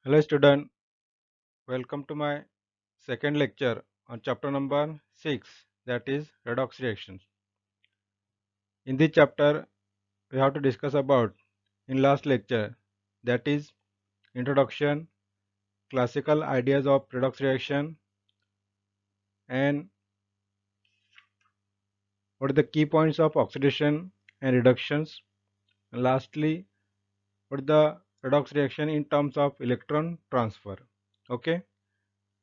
Hello student, welcome to my second lecture on chapter number 6, that is redox reactions. In this chapter we have to discuss about in last lecture, that is introduction, classical ideas of redox reaction, and what are the key points of oxidation and reductions, and lastly what is the redox reaction in terms of electron transfer. Okay,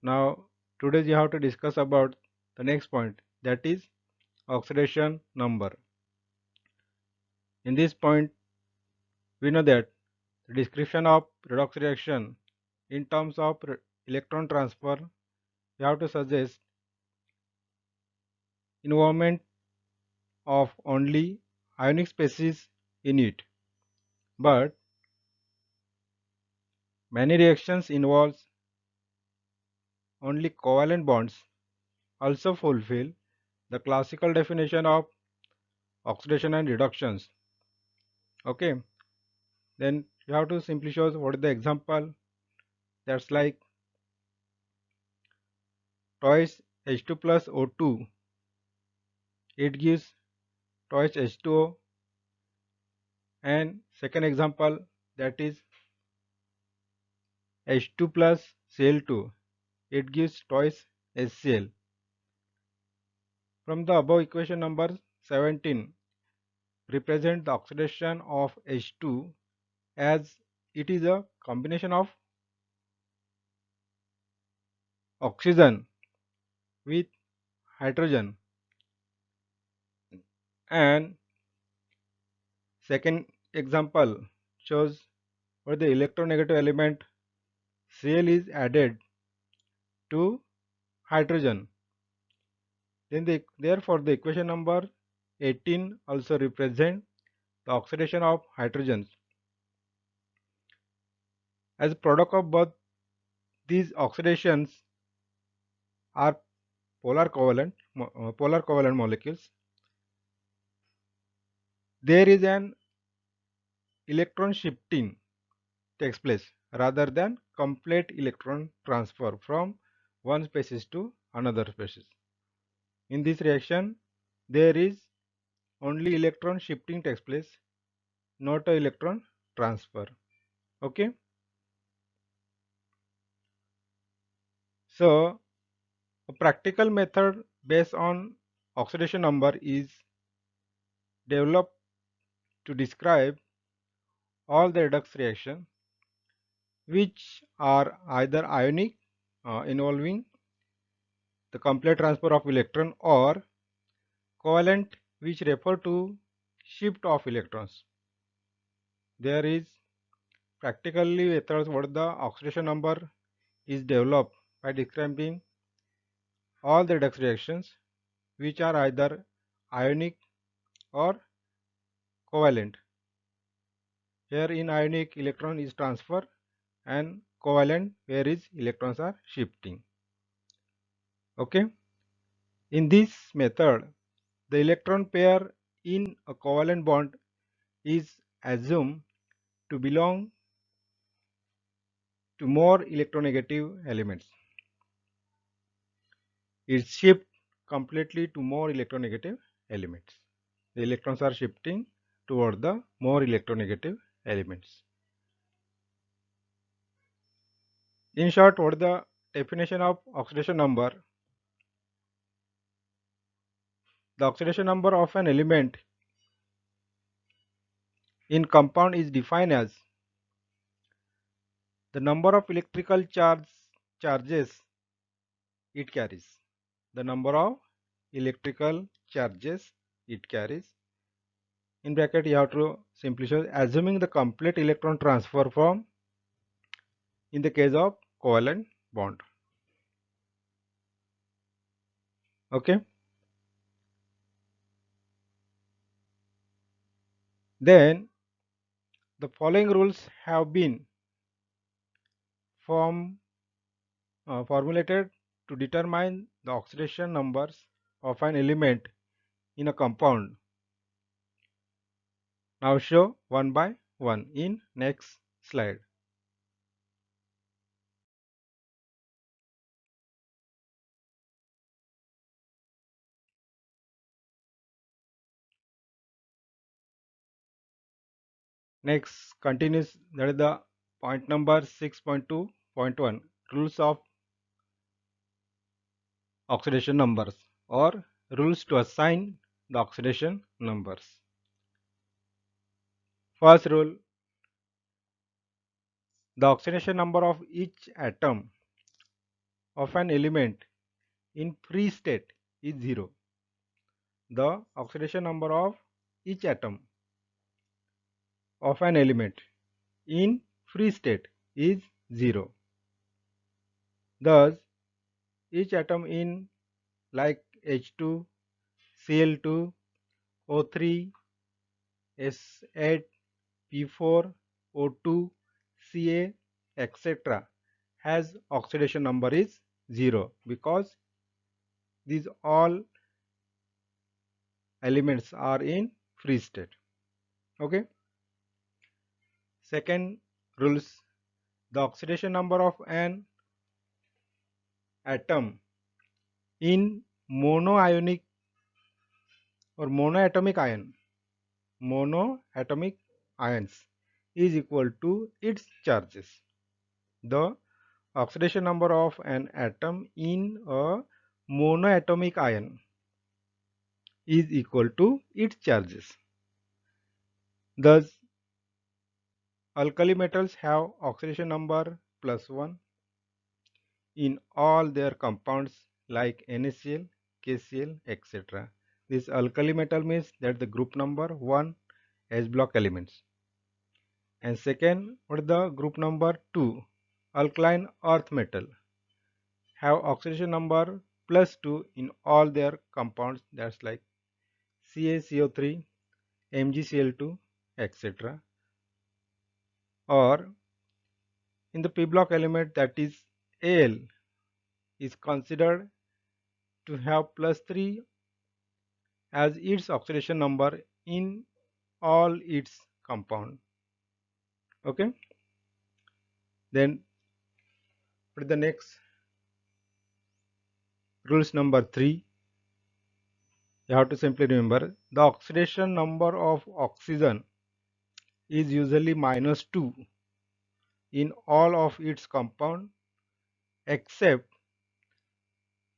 now today we have to discuss about the next point, that is oxidation number. In this point, we know that the description of redox reaction in terms of electron transfer, we have to suggest involvement of only ionic species in it. But many reactions involve only covalent bonds also fulfill the classical definition of oxidation and reductions. Okay, then you have to simply show what is the example. That's like twice H2 plus O2, it gives twice H2O. And second example, that is H2 plus Cl2, it gives twice HCl. From the above equation number 17 represent the oxidation of H2 as it is a combination of oxygen with hydrogen, and second example shows where the electronegative element Cl is added to hydrogen. Then therefore the equation number 18 also represent the oxidation of hydrogens. As a product of both these oxidations are polar covalent molecules, there is an electron shifting takes place rather than complete electron transfer from one species to another species. In this reaction, there is only electron shifting takes place, not a electron transfer. Okay. So a practical method based on oxidation number is developed to describe all the redox reactions which are either ionic, involving the complete transfer of electron, or covalent, which refer to shift of electrons. There is practically methods what the oxidation number is developed by describing all the redox reactions which are either ionic or covalent. Here in ionic, electron is transfer, and covalent, where is electrons are shifting. Okay. In this method, the electron pair in a covalent bond is assumed to belong to more electronegative elements. It shifts completely to more electronegative elements. The electrons are shifting toward the more electronegative elements. In short, what is the definition of oxidation number? The oxidation number of an element in compound is defined as the number of electrical charges it carries. The number of electrical charges it carries. In bracket, you have to simply show assuming the complete electron transfer from in the case of covalent bond. Okay. Then the following rules have been formulated to determine the oxidation numbers of an element in a compound. Now show one by one in next slide. Next continues, that is the point number 6.2.1, rules of oxidation numbers or rules to assign the oxidation numbers. First rule, the oxidation number of each atom of an element in free state is 0. The oxidation number of each atom of an element in free state is 0. Thus, each atom in like H2, Cl2, O3, S8, P4, O2, Ca, etc. has oxidation number is 0 because these all elements are in free state. Okay. Second rules, the oxidation number of an atom in monoionic or monoatomic ions is equal to its charges. The oxidation number of an atom in a monoatomic ion is equal to its charges. Thus, alkali metals have oxidation number +1 in all their compounds like NaCl, KCl, etc. This alkali metal means that the group number 1 H block elements. And second, what is the group number 2? Alkaline earth metal have oxidation number +2 in all their compounds, that's like CaCO3, MgCl2, etc. Or in the p block element, that is Al, is considered to have +3 as its oxidation number in all its compound. Okay. Then for the next rules number 3, you have to simply remember the oxidation number of oxygen is usually -2 in all of its compound except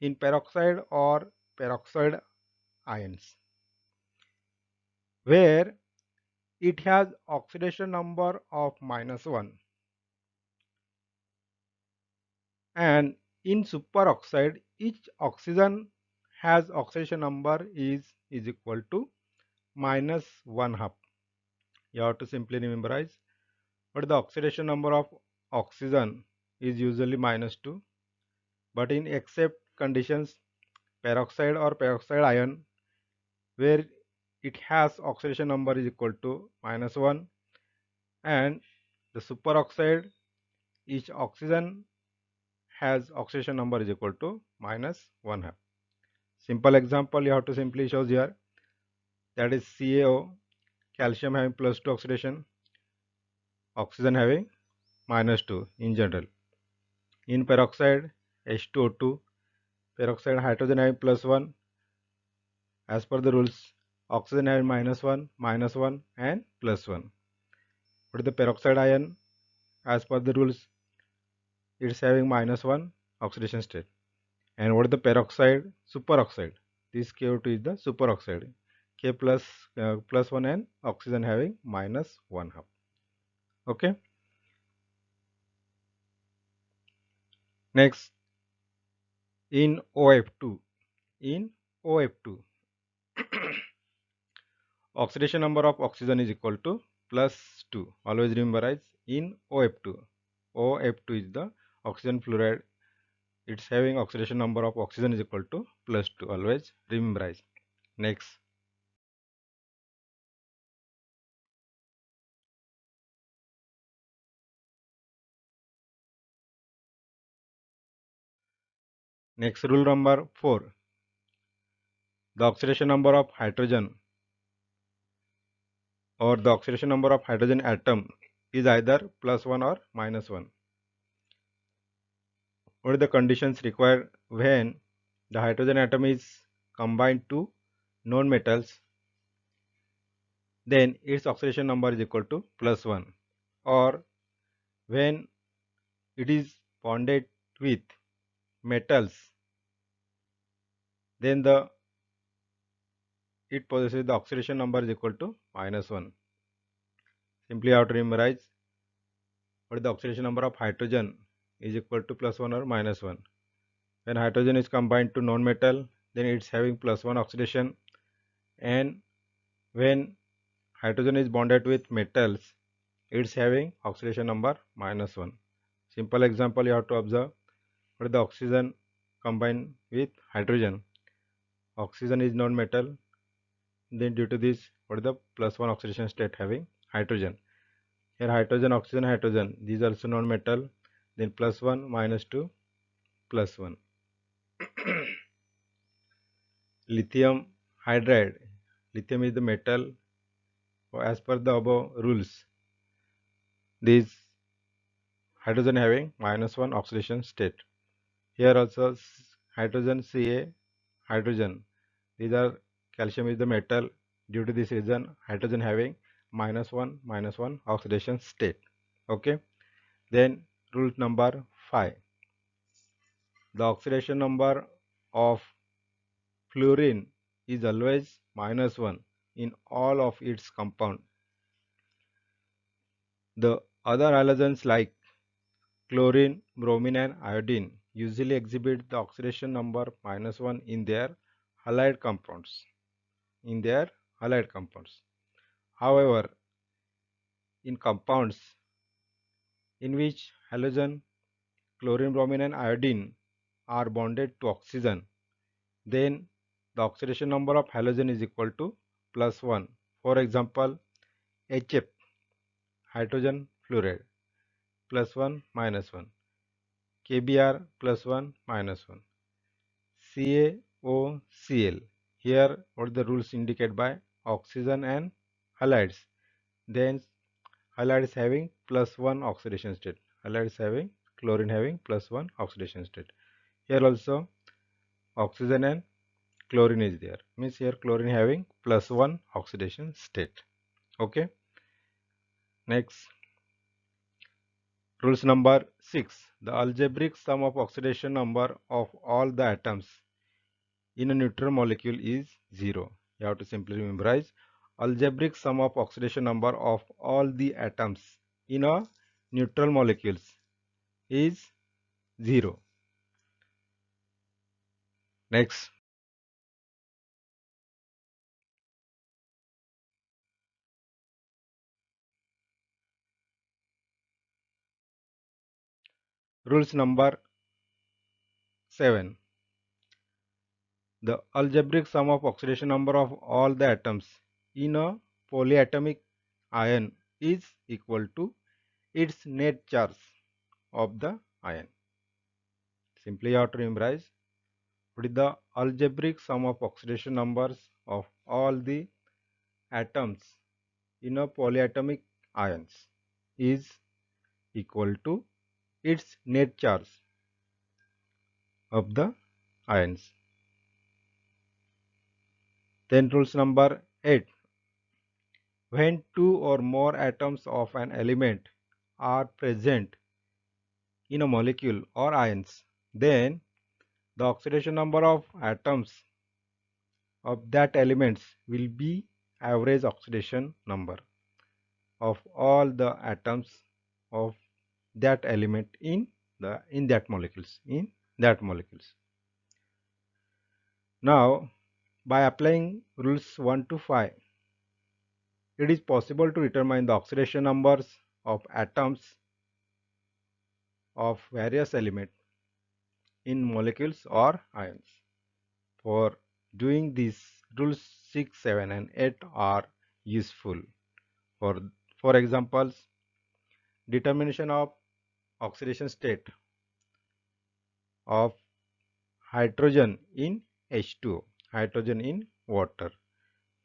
in peroxide or peroxide ions, where it has oxidation number of -1, and in superoxide each oxygen has oxidation number is equal to -1/2. You have to simply memorize, but the oxidation number of oxygen is usually -2, but in except conditions peroxide or peroxide ion, where it has oxidation number is equal to -1, and the superoxide each oxygen has oxidation number is equal to -1/2. Simple example you have to simply show here, that is CaO, calcium having +2 oxidation, oxygen having -2 in general. In peroxide H2O2, peroxide hydrogen having +1, as per the rules oxygen having -1, -1 and +1. But the peroxide ion, as per the rules, it's having -1 oxidation state. And what is the peroxide? Superoxide. This Ko2 is the superoxide. K plus +1 and oxygen having -1/2. Okay. Next, in OF2, oxidation number of oxygen is equal to +2. Always remember, in OF2. OF2 is the oxygen fluoride. It's having oxidation number of oxygen is equal to +2. Always remember. Next, rule number 4. The oxidation number of hydrogen or the oxidation number of hydrogen atom is either +1 or -1. What are the conditions required when the hydrogen atom is combined to non-metals then its oxidation number is equal to +1. Or when it is bonded with metals, then it possesses the oxidation number is equal to -1. Simply you have to memorize what is the oxidation number of hydrogen is equal to +1 or -1. When hydrogen is combined to non-metal, then it's having +1 oxidation, and when hydrogen is bonded with metals, it's having oxidation number -1. Simple example you have to observe. What is the oxygen combined with hydrogen? Oxygen is non-metal, then due to this, what is the +1 oxidation state having hydrogen? Here hydrogen, oxygen, hydrogen, these are also non-metal, then +1, -2, +1. Lithium hydride. Lithium is the metal. As per the above rules, this hydrogen having -1 oxidation state. Here also hydrogen Ca hydrogen. These are calcium is the metal. Due to this reason, hydrogen having -1 oxidation state. Okay. Then rule number 5. The oxidation number of fluorine is always -1 in all of its compound. The other halogens like chlorine, bromine and iodine usually exhibit the oxidation number -1 in their halide compounds. However, in compounds in which halogen, chlorine, bromine and iodine are bonded to oxygen, then the oxidation number of halogen is equal to +1. For example, HF, hydrogen fluoride, +1, -1, KBr, +1, -1, CaOCl. Here what the rules indicate by oxygen and halides. Then halide is having +1 oxidation state. Halide is having chlorine having +1 oxidation state. Here also oxygen and chlorine is there. Means here chlorine having +1 oxidation state. Okay. Next, rules number 6. The algebraic sum of oxidation number of all the atoms in a neutral molecule is 0. You have to simply memorize algebraic sum of oxidation number of all the atoms in a neutral molecules is 0. Next, rules number 7. The algebraic sum of oxidation number of all the atoms in a polyatomic ion is equal to its net charge of the ion. Simply you have to memorize what is the algebraic sum of oxidation numbers of all the atoms in a polyatomic ions is equal to its net charge of the ions. Then rules number 8. When two or more atoms of an element are present in a molecule or ions, then the oxidation number of atoms of that elements will be average oxidation number of all the atoms of that element in that molecules. Now, by applying rules 1 to 5, it is possible to determine the oxidation numbers of atoms of various elements in molecules or ions. For doing this, rules 6, 7 and 8 are useful. For examples, determination of oxidation state of hydrogen in H2O, hydrogen in water.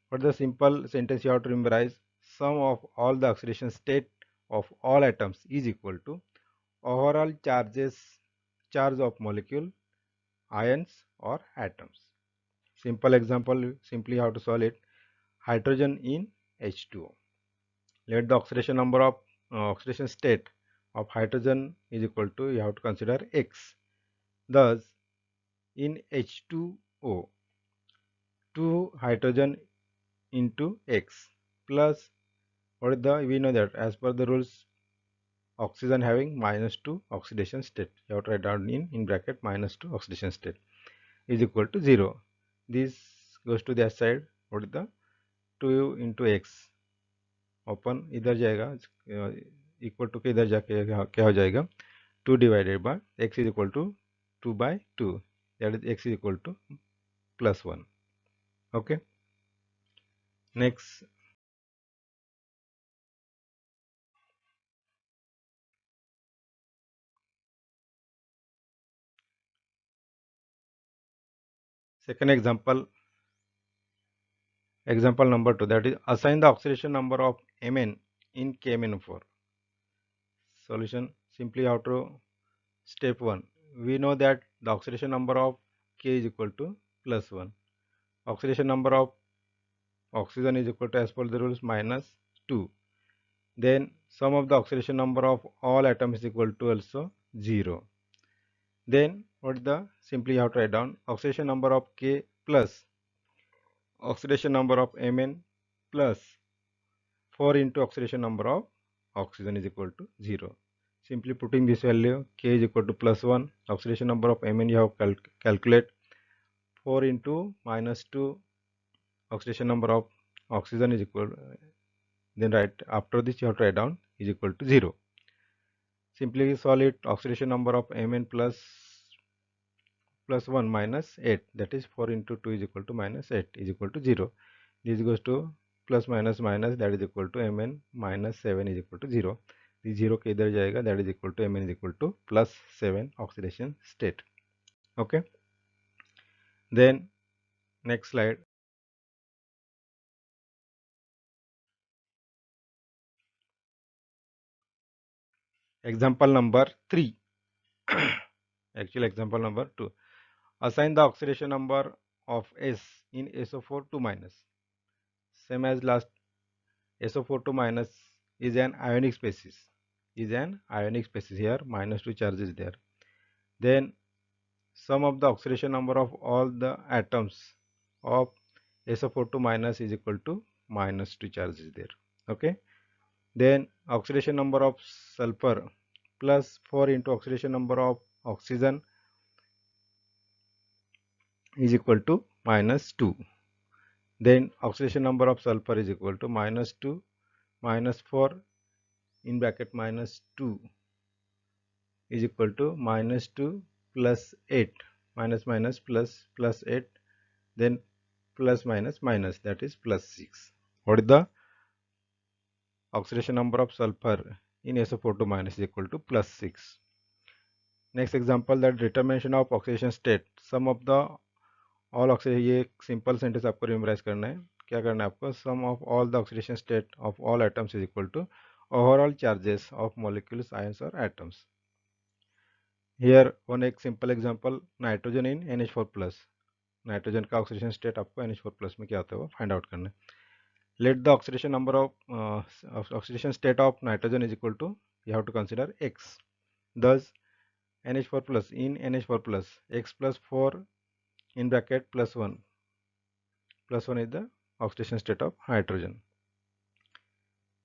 For the simple sentence you have to memorize, sum of all the oxidation state of all atoms is equal to overall charge of molecule, ions or atoms. Simple example, simply how to solve it. Hydrogen in H2O. Let the oxidation number of oxidation state of hydrogen is equal to, you have to consider X. Thus, in H2O, 2 hydrogen into X plus, what is the, we know that as per the rules, oxygen having -2 oxidation state. You have to write down in bracket -2 oxidation state is equal to 0. This goes to the other side. What is the 2 into X open इधर जाएगा, equal to के इधर जाके क्या हो जाएगा, 2 divided by x is equal to 2/2, that is x is equal to +1. Okay, next second example number 2, that is assign the oxidation number of Mn in KMnO4. Solution, simply how to, step 1, we know that the oxidation number of K is equal to +1. Oxidation number of oxygen is equal to, as per the rules, -2. Then sum of the oxidation number of all atoms is equal to also 0. Then what the, simply you have to write down oxidation number of K plus oxidation number of Mn plus 4 into oxidation number of oxygen is equal to 0. Simply putting this value, K is equal to +1, oxidation number of Mn you have calculate, 4 into -2, oxidation number of oxygen is equal, then right after this you have to write down is equal to 0. Simply solve it, oxidation number of Mn plus 1 minus 8, that is 4 into 2 is equal to -8 is equal to 0. This goes to plus minus minus, that is equal to Mn minus 7 is equal to 0. This 0 के इधर जाएगा, that is equal to Mn is equal to +7 oxidation state. Okay. Then next slide. Example number 3. Actually example number 2. Assign the oxidation number of S in SO4 2-. Same as last, SO4 2- is an ionic species. Here -2 charge is there. Then sum of the oxidation number of all the atoms of SO4 2- is equal to -2 charge is there. Okay. Then oxidation number of sulfur plus 4 into oxidation number of oxygen is equal to -2. Then oxidation number of sulfur is equal to -2 minus 4 in bracket -2 is equal to -2 plus 8, minus minus plus 8, then plus minus minus, that is +6. What is the oxidation number of sulfur in SO4 2- is equal to +6. Next example, that determination of oxidation state. Sum of the all oxidation, ये simple sentence आपको memorise करना है. क्या करना है आपको, sum of all the oxidation state of all atoms is equal to overall charges of molecules, ions और atoms. Here one एक simple example, nitrogen in NH4+. Nitrogen का ऑक्सीडेशन स्टेट आपको NH4+ में क्या होता है वो फाइंड आउट करना है. Let the oxidation number of oxidation state of nitrogen is equal to, you have to consider X. thus NH4+ in NH4+, X plus 4 in bracket +1 is the oxidation state of hydrogen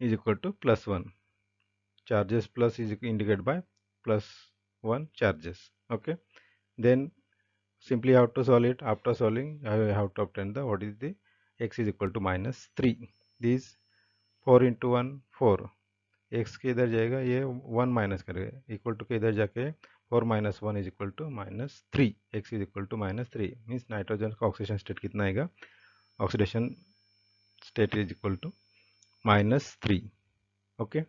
is equal to +1. Charges plus is indicated by +1 charges. Okay. Then simply have to solve it. After solving, I have to obtain the, what is the X is equal to -3. This 4 into 1 4, X के इधर जाएगा, ये 1 minus करेगा, equal to के इधर जाके 4 - 1 is equal to -3. X is equal to -3 means nitrogen का oxidation state कितना आएगा, oxidation state is equal to -3. Okay.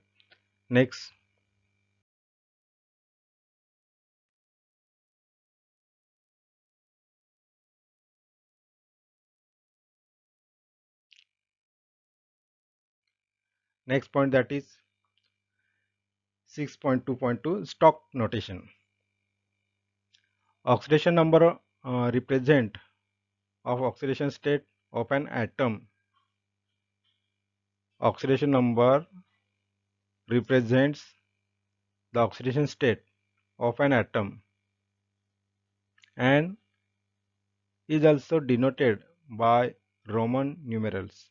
Next point, that is 6.2.2 stock notation. Oxidation number represent of oxidation state of an atom oxidation number represents the oxidation state of an atom and is also denoted by Roman numerals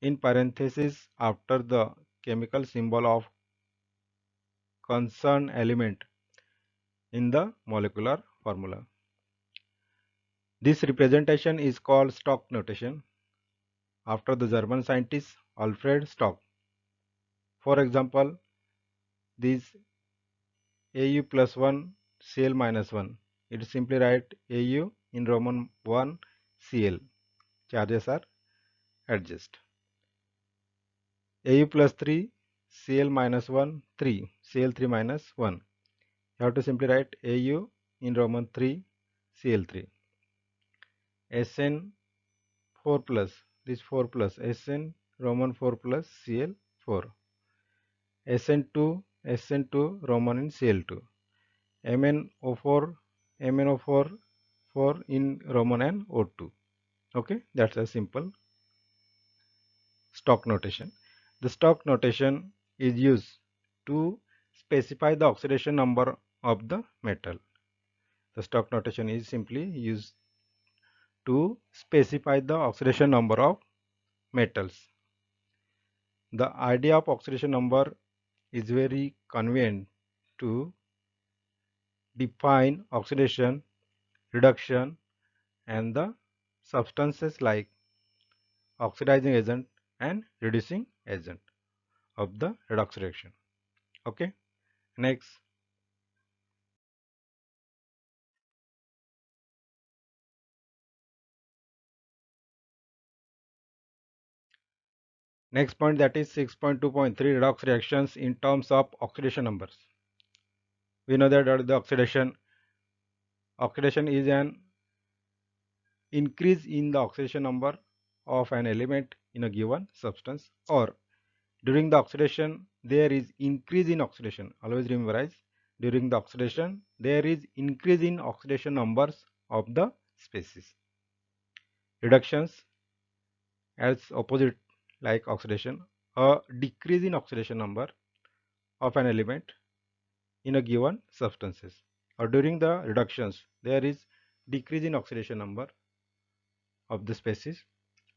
in parentheses after the chemical symbol of concerned element in the molecular formula. This representation is called Stock notation after the German scientist Alfred Stock. For example, this Au plus 1 Cl minus 1. It is simply write Au in Roman 1 Cl. Charges are adjust. Au plus 3 Cl minus 1 3 Cl3 minus 1. You have to simply write Au in Roman 3 Cl3. Sn4 plus, this 4 plus, Sn Roman 4 plus Cl4. Sn2 Roman in Cl2. MnO4 4 in Roman and O2. Okay, that's a simple Stock notation. The Stock notation is used to specify the oxidation number of the metal. The Stock notation is simply used to specify the oxidation number of metals. The idea of oxidation number is very convenient to define oxidation, reduction, and the substances like oxidizing agent and reducing agent of the redox reaction. Okay, next. Next point, that is 6.2.3 redox reactions in terms of oxidation numbers. We know that the oxidation is an increase in the oxidation number of an element in a given substance, or during the oxidation there is increase in oxidation. Always remember, during the oxidation there is increase in oxidation numbers of the species. Reductions as opposite like oxidation, a decrease in oxidation number of an element in a given substances, or during the reductions there is decrease in oxidation number of the species,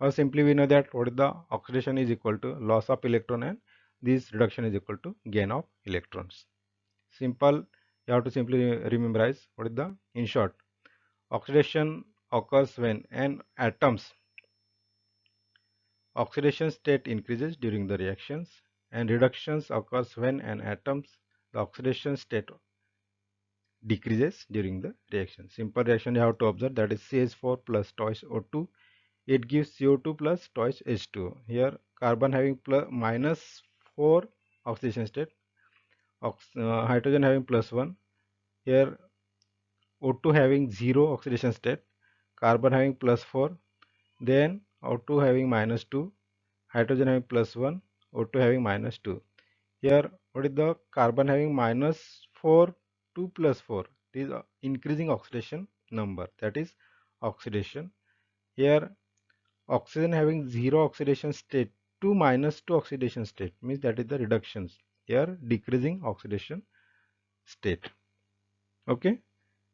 or simply we know that what is the oxidation is equal to loss of electron and this reduction is equal to gain of electrons. Simple, you have to simply rememberize what is the, in short, oxidation occurs when an atom's oxidation state increases during the reactions, and reductions occurs when an atom's the oxidation state decreases during the reaction. Simple reaction you have to observe, that is CH4 plus twice O2, it gives CO2 plus twice H2. Here carbon having plus minus 4 oxidation state, hydrogen having plus 1, here O2 having 0 oxidation state, carbon having plus 4, then O2 having minus 2, hydrogen having plus 1, O2 having minus 2. Here what is the carbon having minus 4, 2 plus 4, this is increasing oxidation number, that is oxidation. Here oxygen having 0 oxidation state, 2 minus 2 oxidation state, means that is the reductions, here decreasing oxidation state. Okay,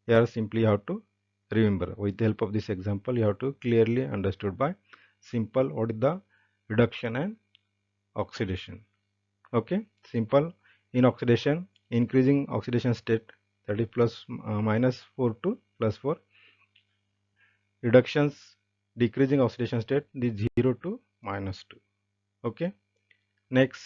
here simply you have to remember, with the help of this example you have to clearly understood by simple what is the reduction and oxidation. Okay, simple, in oxidation increasing oxidation state, that is plus minus 4 to plus 4, reductions decreasing oxidation state, the 0 to minus 2. Okay, next.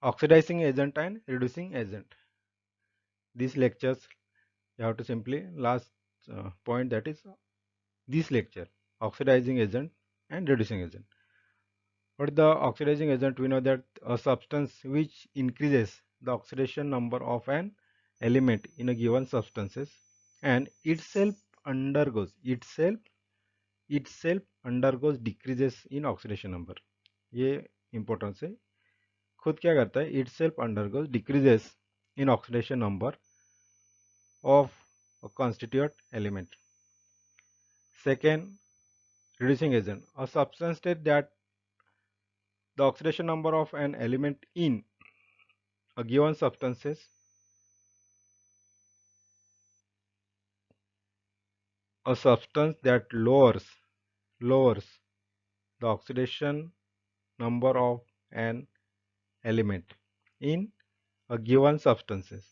Oxidizing agent and reducing agent. These lectures you have to simply last point, that is this lecture, oxidizing agent and reducing agent. What is the oxidizing agent? We know that a substance which increases the oxidation number of an element in a given substances and itself undergoes decreases in oxidation number. ये importance है, खुद क्या करता है, itself undergoes decreases in oxidation number of a constituent element. Second, reducing agent, a substance state that the oxidation number of an element in a given substances, a substance that lowers the oxidation number of an element in a given substances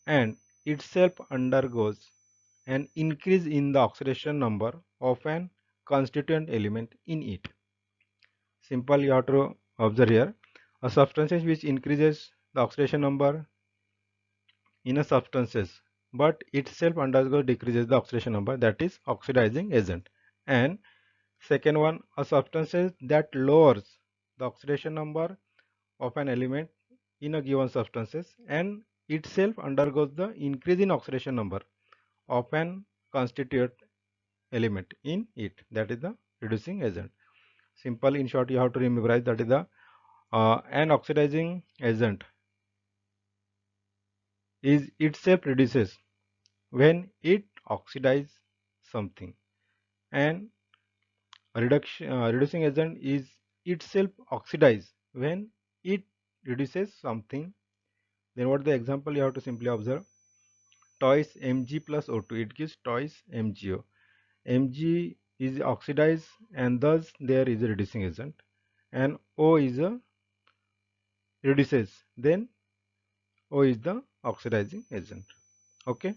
and itself undergoes an increase in the oxidation number of an constituent element in it. Simple, you have to observe here, a substances which increases the oxidation number in a substances but itself undergoes decreases the oxidation number, that is oxidizing agent. And second one, a substances that lowers the oxidation number of an element in a given substances and itself undergoes the increase in oxidation number of an constituent element in it, that is the reducing agent. Simple, in short, you have to memorize that is the an oxidizing agent is itself reduces when it oxidizes something, and reducing agent is itself oxidized when it reduces something. Then what the example you have to simply observe, twice Mg plus O2, it gives twice MgO. Mg is oxidized and thus there is a reducing agent, and O is a reduces, then O is the oxidizing agent. Okay.